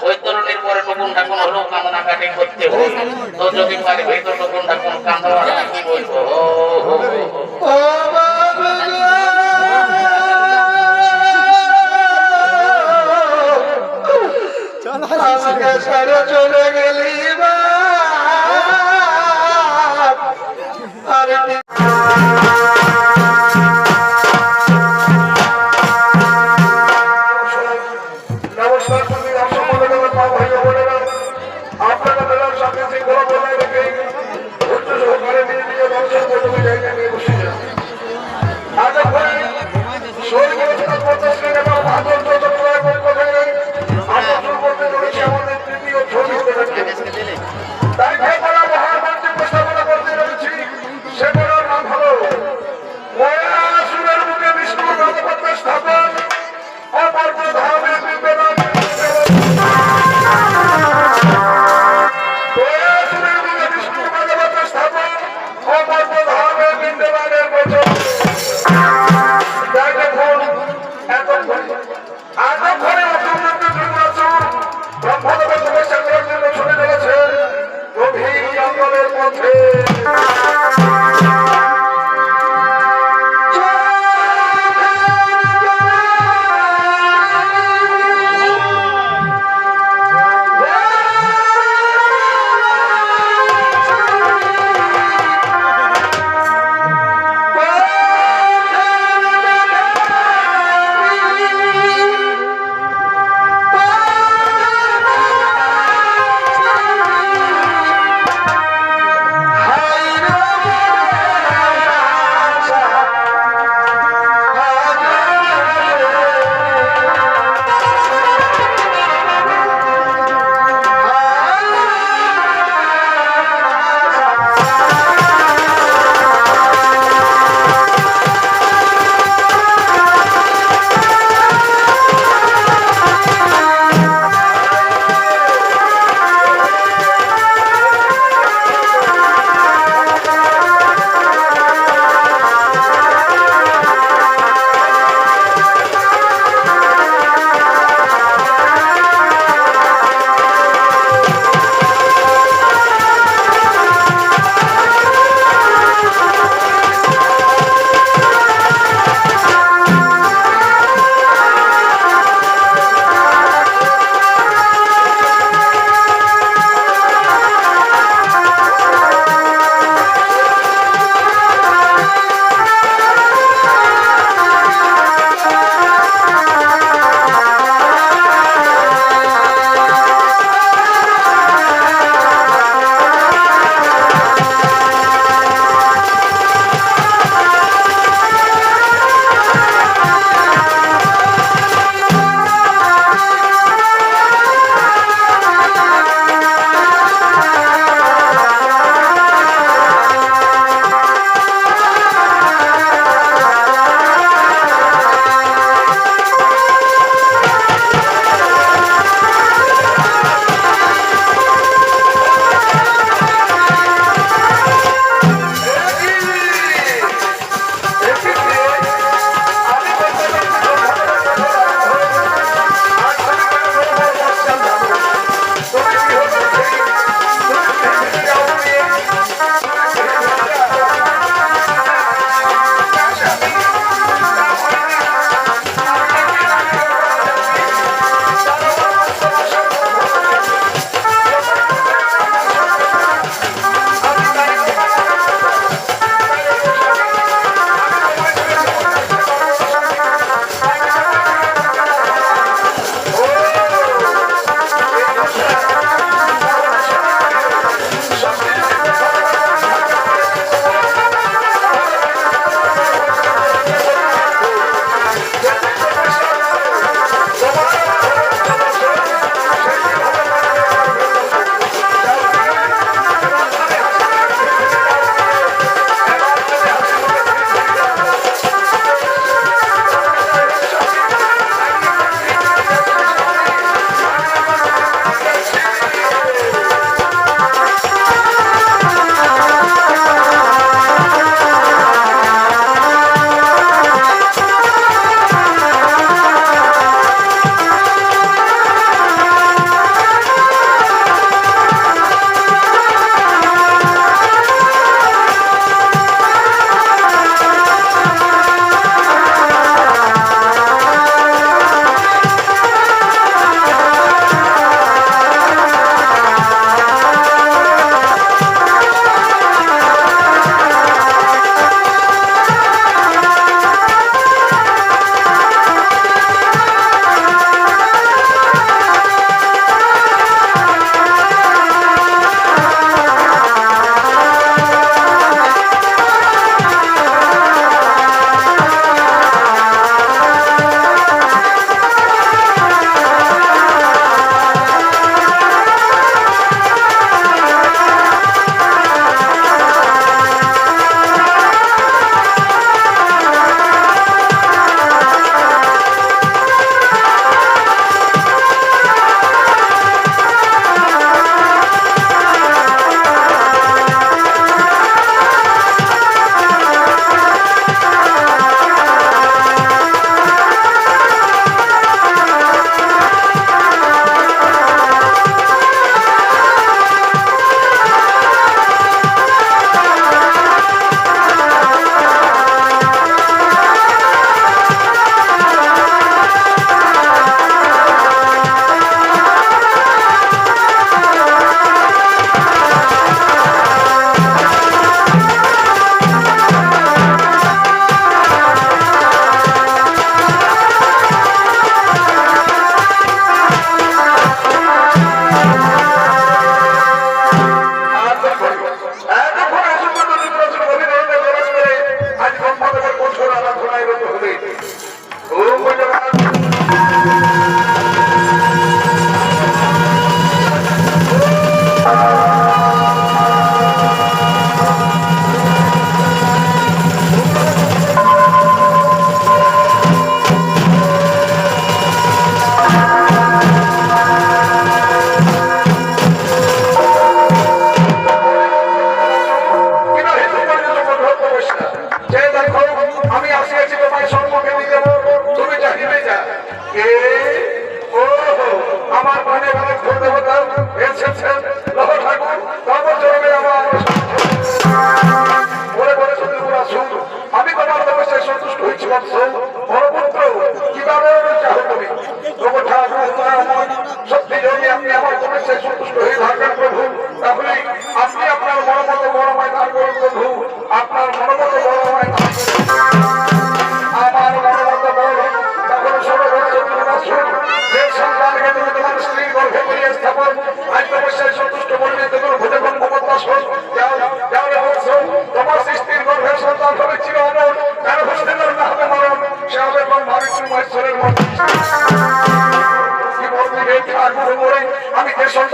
ওই তরুণীর পরে নকুন ঠাকুর হলো কামনা কাটি করতে হবে তো যদি পারি ভাই তো নকুন ঠাকুর কান্দা কি বলবো আমাকে ছেড়ে চলে গেলি আমাদের তৃতীয় ছবি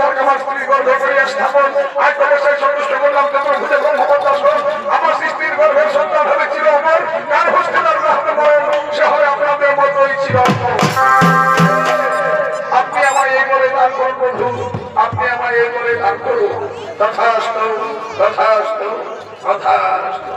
সন্তানকে আমার স্ত্রীর গর্ভে করিয়া স্থাপন আজ তবে সেই সন্তুষ্ট করলাম চতুর্ভুজে ব্রহ্মপদ্মা আমার স্ত্রীর গর্ভের সন্তান হবে চির অমর কার হোস্টেলার রাখতে পারেন সে হবে আপনাদের মতোই চির আপনি আমায় এই বলে দান করুন বন্ধু আপনি আমায় এই বলে দান করুন তথাস্তু তথাস্তু তথাস্তু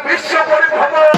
বিশ্ব পরিভ্রমণ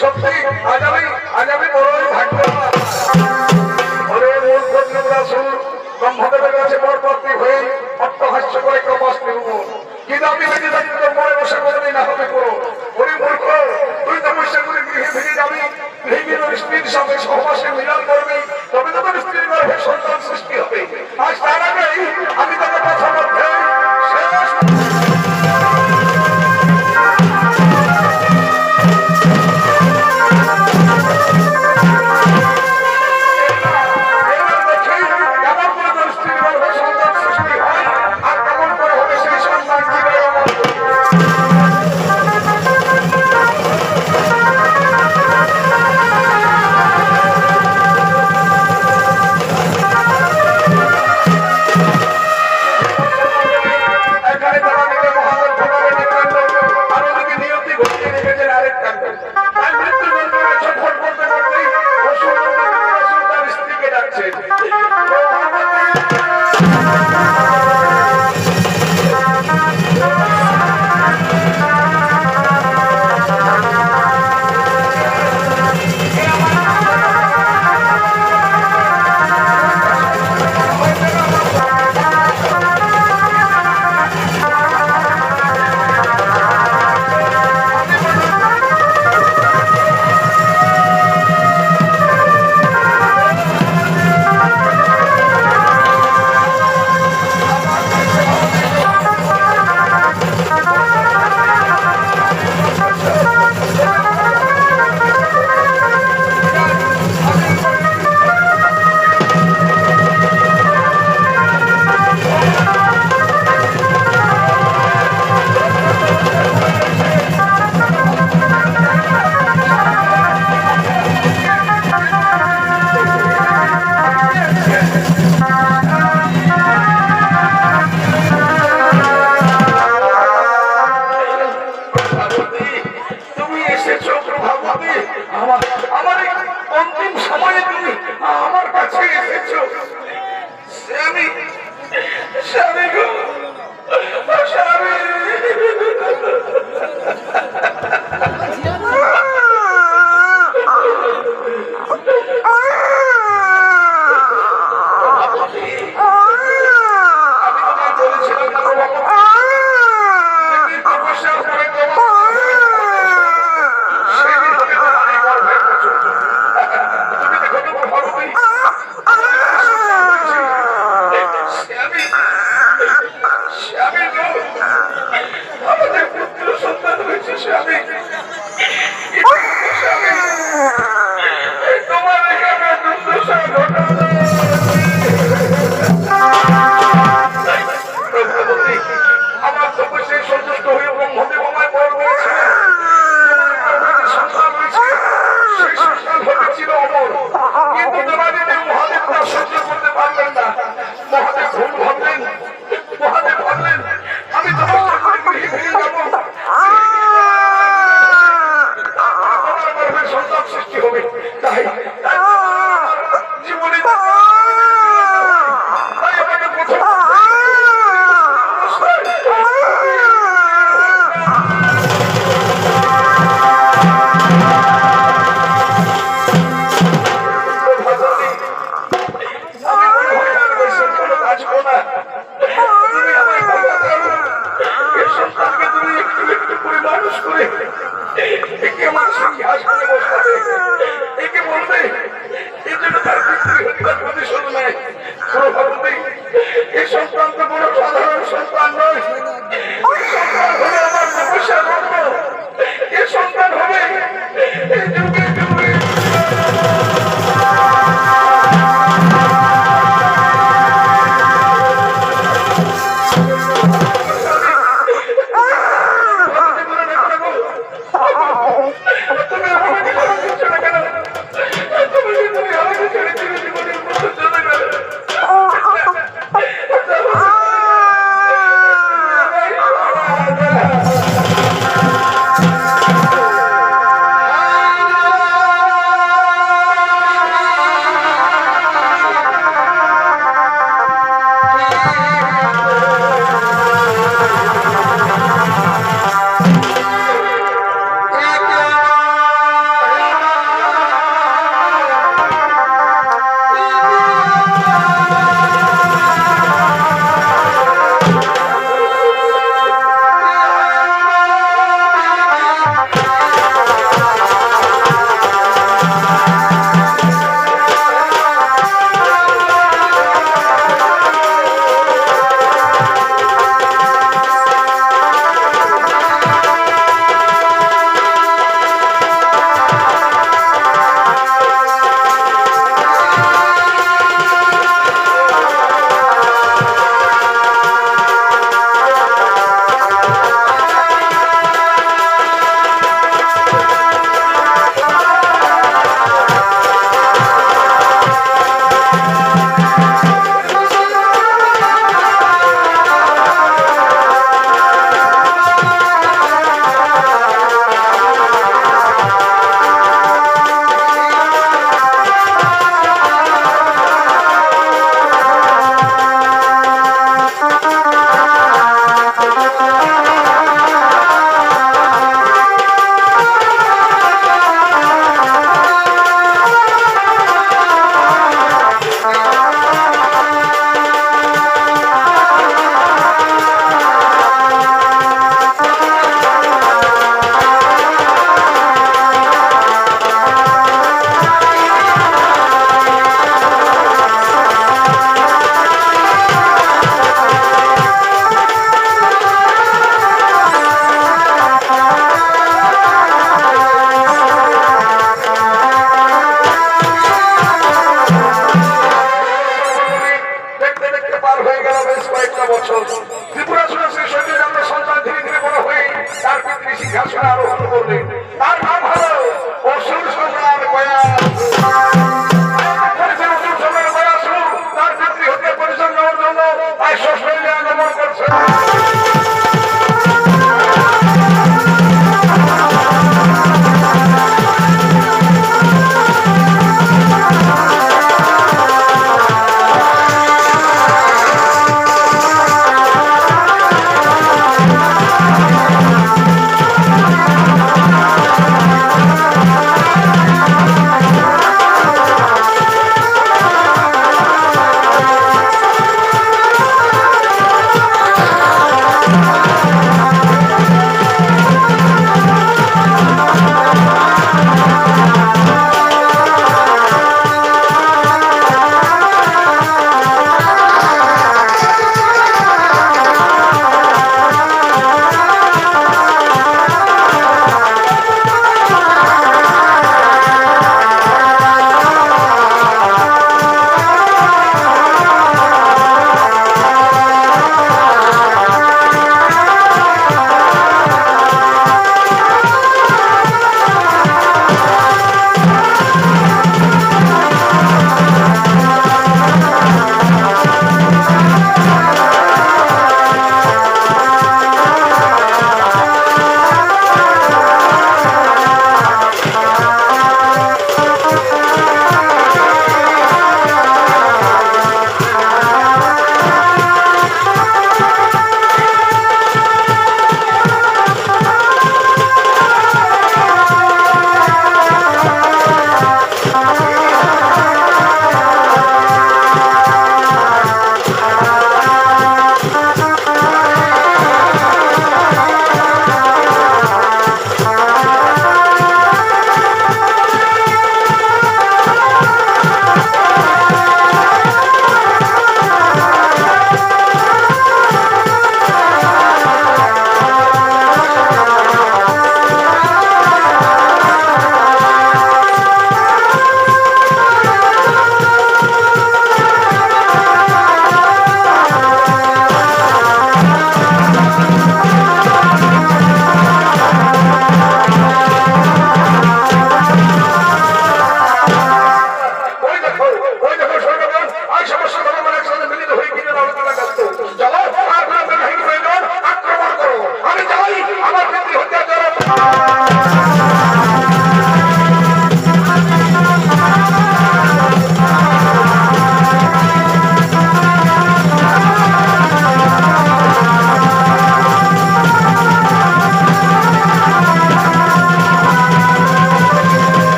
সত্যি আজ আমি বড়ই ভাগ্যবান। ওরে মূর্খ ত্রিপুরাসুর, ব্রহ্মদেবের কাছে বরপ্রাপ্তি হয়ে অট্টহাস্য করে কপাস নির্ম, কিন্তু আমি বেঁচে থাকি তোর মনে বসে কোনোদিন না হবে পুরো। ওরে মূর্খ, তুই তপস্যা করে গৃহে ফিরে যাবি, গৃহিণীর স্ত্রীর সাথে সহবাসে মিলন করবি, তবে তো তোর স্ত্রীর গর্ভে সন্তান সৃষ্টি হবে। আজ তার আগেই আমি তোকে কথা মধ্যে শেষ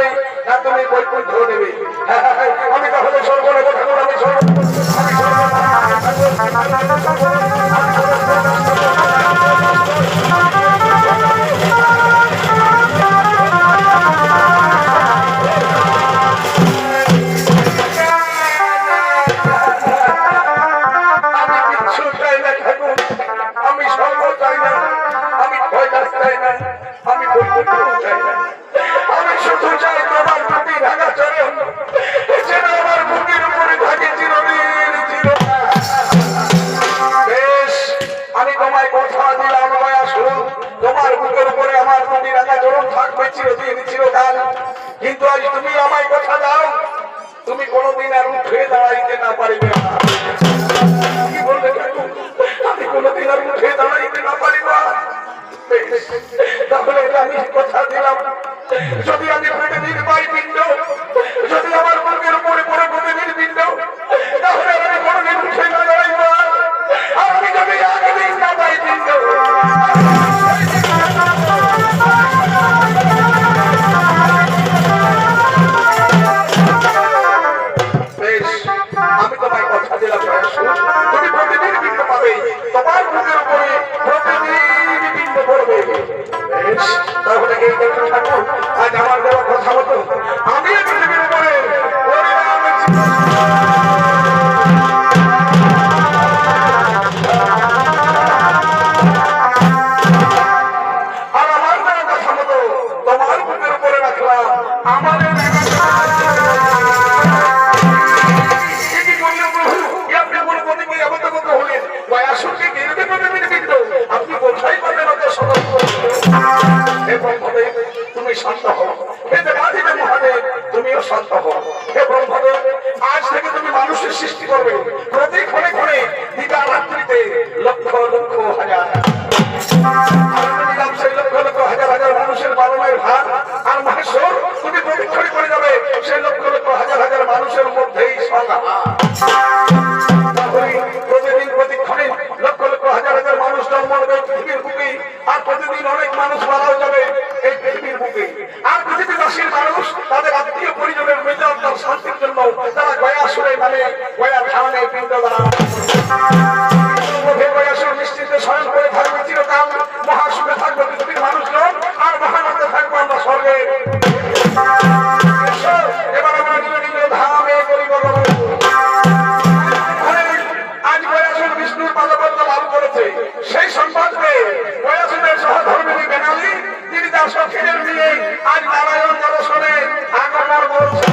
যাবে না তুমি বৈকুণ্ঠ দেবে। আমি তাহলে সর্বনে কথা বলে আমি কিচ্ছু চাই না ঠাকুর, আমি স্বর্গ চাই না, আমি কৈলাস চাই না, আমি বৈকুণ্ঠ চাই না, আমি শুধু চাই তোমার প্রতি ঢাকা চরণ যেন আমার বুকের উপরে থাকে চিরদিন চিরকাল। বেশ, আমি তোমায় কথা দিলাম দয়াসুর, তোমার বুকের উপরে আমার প্রতি ঢাকা চরণ থাকবে চিরদিন চিরকাল। কিন্তু আজ তুমি আমায় কথা দাও, তুমি কোনোদিন আর উঠে দাঁড়াইতে না পারিবে না। কি বললে ঠাকুর? আমি কোনোদিন আর উঠে দাঁড়াইতে না পারিব। তাহলে আমি কথা দিলাম, যদি আমি প্রতিদিন পাই পিণ্ড, যদি আমার বুকের উপরে পড়ে প্রতিদিন পিণ্ড, তাহলে আমি কোনোদিন উঠে না দাঁড়াইব। আর আমি যদি একদিন না পাই পিণ্ড, আমি তোমায় কথা দিলাম তুমি প্রতিদিন পিণ্ড পাবে, তোমার বুকের উপরে প্রতিদিন পিণ্ড পড়বে। তাহলে এই কথা ঠাকুর, আজ আমার দেওয়া কথা মতো আমি পৃথিবীর উপরে আর আমার দেওয়া কথা মতো তোমার বুকের উপরে রাখলাম। আমাদের আপনি কোথায় পাবেন তুমি শান্ত হও, হে দেবাদিদেব মহাদেব তুমিও শান্ত হও। হে ব্রহ্মদেব, আজ থেকে তুমি মানুষের সৃষ্টি করবে প্রতি ক্ষণে ক্ষণে দিবা রাত্রিতে লক্ষ লক্ষ হাজার সেই লক্ষ লক্ষ হাজার হাজার মানুষের পালনের ভার। আর মহেশ্বর, তুমি প্রতিক্ষণে করে যাবে সেই লক্ষ লক্ষ হাজার হাজার মানুষের মধ্যেই সংজ্ঞা। প্রতিদিন প্রতিক্ষণে লক্ষ লক্ষ হাজার হাজার মানুষ জন্ম নেবে পৃথিবীর বুকে, আর প্রতিদিন অনেক মানুষ মারাও যাবে এই পৃথিবীর বুকে। আর পৃথিবীবাসীর মানুষ তাদের আত্মীয় পরিজনের মেজাত্মার শান্তির জন্য তারা গয়াসুরে মানে গয়া ধারণে পিণ্ড দান। গয়াসুর নিশ্চিন্তে শয়ন করে থাকবে চিরকাল, মহাসুখে থাকবে পৃথিবীর মানুষজন, আর মহানন্দে থাকবো আমরা স্বর্গে। এবার আমরা নিজ নিজ ধামে করিব। বিষ্ণুর পাদপদ্ম লাভ করেছে সেই সংবাদ পেয়ে গয়াসুরের সহধর্মিনী বেনালি তিনি তার সখীদের নিয়ে আজ নারায়ণ দর্শনে আগমন করছেন।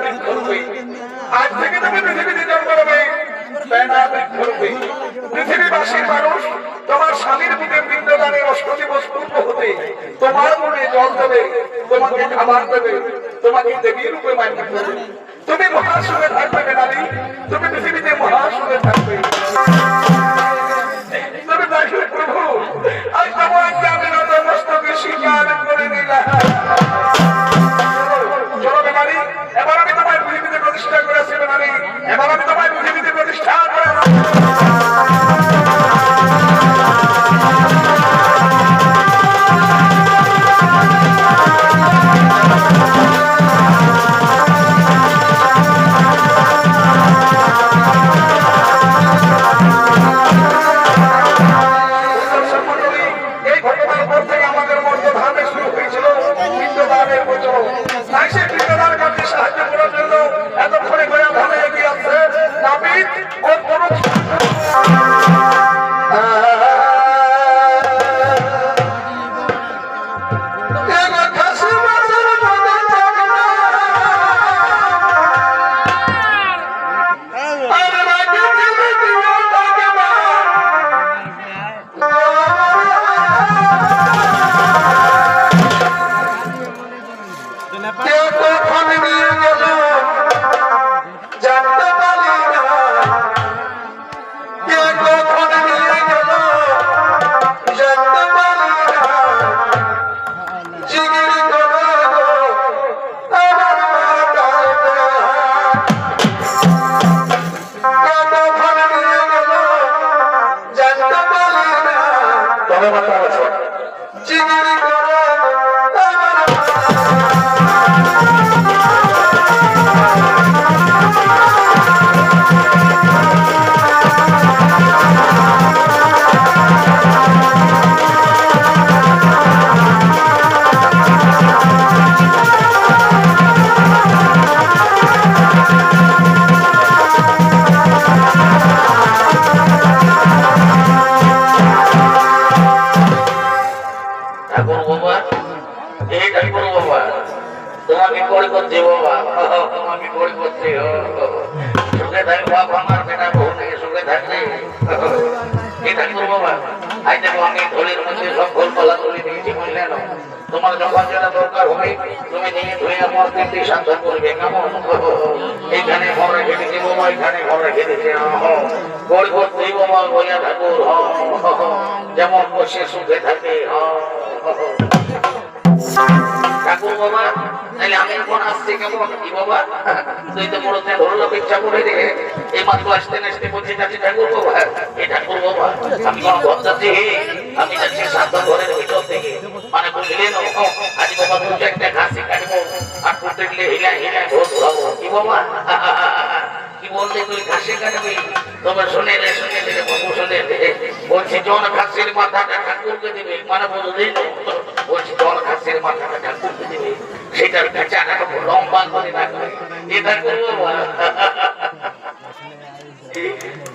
বৃক্ষরূপে। আজ থেকে তুমি পৃথিবীতে জন্ম নেবে বেনা বৃক্ষরূপে। পৃথিবীবাসীর মানুষ তোমার স্বামীর বুকে পিণ্ডদানের 8 দিবস পূর্ব হতে তোমার মনে জল দেবে, তোমাকে খাবার দেবে, তোমাকে দেবী রূপে মান্য করবে। তুমি মহাসুখে থাকবে বেনালি, তুমি পৃথিবীতে মহাসুখে থাকবে। তুমি দেখবে প্রভু, আজ তোমার আমি নতমস্তকে স্বীকার করে নিলাম। চলো বেনালি, এবার আমি তোমায় পৃথিবীতে প্রতিষ্ঠা করেছি বেনালি, এবার আমি তোমায় পৃথিবীতে প্রতিষ্ঠা করে তোমাকে করি করছি বাবা, তোমাকে করি করছি। সুখে থাকবো আমার বেটা বউ থেকে সুখে থাকলে এটা করবো বাবা। আজ দেখো আমি ধুলির মধ্যে সব গোল পালা তুলে দিয়েছি, বুঝলে না? তোমার যখন যেটা দরকার হবে তুমি নিয়ে ধুয়ে আমার দিনটি শান্ত করবে। কেমন এইখানে ঘর রেখে দিচ্ছি বাবা, এখানে ঘর রেখে দিচ্ছি। করি করছি বাবা, বইয়া ঠাকুর যেমন বসে সুখে থাকে। ঠাকুর বাবা তাহলে আমি এখন আসছি কেমন কি বাবা? তুই তো বড় ধরলো ইচ্ছা করে রে, এই মাত্র আসতে আসতে বলছি যাচ্ছি ঠাকুর বাবা। এই ঠাকুর বাবা আমি কোন ঘর যাচ্ছি, আমি যাচ্ছি সাত ঘরের ভিতর থেকে, মানে বুঝলেন আজ বাবা দুটো একটা ঘাসি কাটবো আর প্রত্যেকলে হিলা হিলা ভোট ধরাবো। কি বাবা কি বললে তুই ঘাসে কাটবি? তোমার শুনে রে বাবু শুনে বলছি জন ঘাসের মাথাটা ঠাকুরকে দেবে, মানে বুঝলেন বলছি জন ঘাসের মাথাটা ঠাকুরকে দেবে, সেটার পেঁচাটা লম্বা করে রাখবে। এটা করবো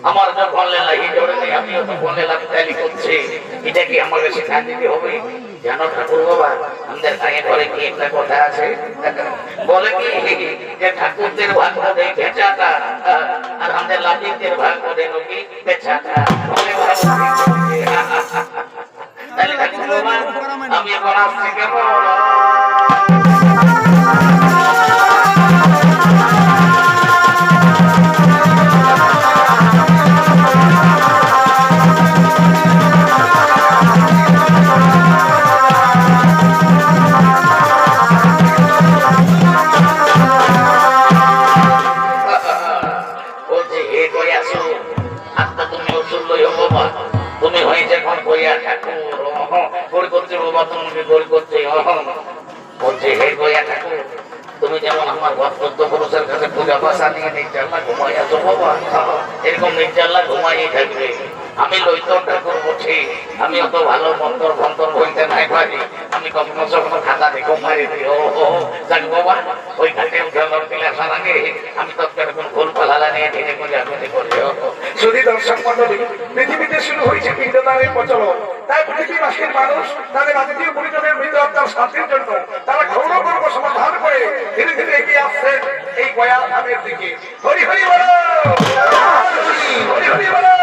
আমার যখন লেলা হিজড়ে নেই, আমিও তখন লেলা তালি করছি। এটা কি আমাকে শেখা দিতে হবে? জানো ঠাকুর বাবা আমাদের গায়ে ঘরে কি একটা কথা আছে, বলে কি যে ঠাকুরদের ভাগ করে পেঁচাটা আর আমাদের লাঠিদের ভাগ করে নাকি পেঁচাটা। তাহলে ঠাকুর বাবা আমি এখন আসছি কেমন? তুমি হয়েছে এখন কইয়া ঠাকুর গোল করছে বাবা, তোমাকে গোল করছে বলছে হে কইয়া ঠাকুর তুমি যেমন আমার ভক্ত পুরুষের কাছে পূজা পাশা নিয়ে নির্জাল্লা ঘুমাই আছো বাবা, এরকম নির্জাল্লা ঘুমাই থাকবে। আমি লইতন ঠাকুর বলছি, আমি অত ভালো মন্তর ভন্তর বলতে নাই পারি, আমি কখনো যখন খাতা দেখো মারি দিই। যাক বাবা ওই ঘাটে উঠে দিলে আসার আগে আমি তৎকার এখন ফুল পালালা নিয়ে ঢেকে করে আগুনে করে। শুধু দর্শক মন্ডলী, পৃথিবীতে শুরু হয়েছে পিণ্ডদানের প্রচলন। তাই পৃথিবীবাসীর মানুষ তাদের আত্মীয় পরিজনের মৃত আত্মার শান্তির জন্য তারা গৌরব সমাধান করে ধীরে ধীরে এগিয়ে আসছেন এই গয়া ধামের দিকে। হরি হরি বলো, হরি হরি বলো।